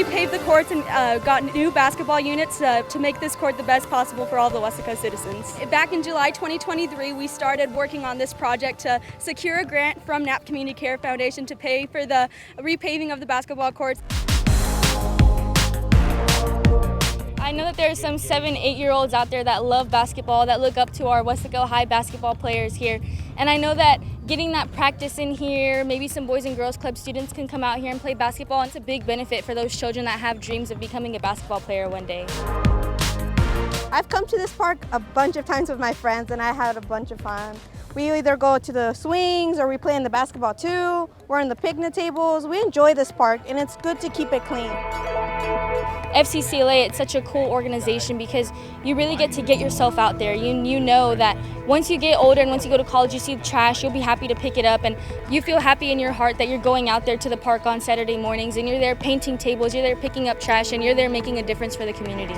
repaved the courts and got new basketball units to make this court the best possible for all the Weslaco citizens. Back in July 2023, we started working on this project to secure a grant from Knapp Community Care Foundation to pay for the repaving of the basketball courts. I know that there are some 7-, 8-year-olds out there that love basketball, that look up to our Weslaco High basketball players here. And I know that getting that practice in here, maybe some Boys and Girls Club students can come out here and play basketball. And it's a big benefit for those children that have dreams of becoming a basketball player one day. I've come to this park a bunch of times with my friends and I had a bunch of fun. We either go to the swings or we play in the basketball too. We're in the picnic tables. We enjoy this park and it's good to keep it clean. FCCLA, it's such a cool organization because you really get to get yourself out there. You know that once you get older and once you go to college, you see the trash, you'll be happy to pick it up, and you feel happy in your heart that you're going out there to the park on Saturday mornings and you're there painting tables, you're there picking up trash, and you're there making a difference for the community.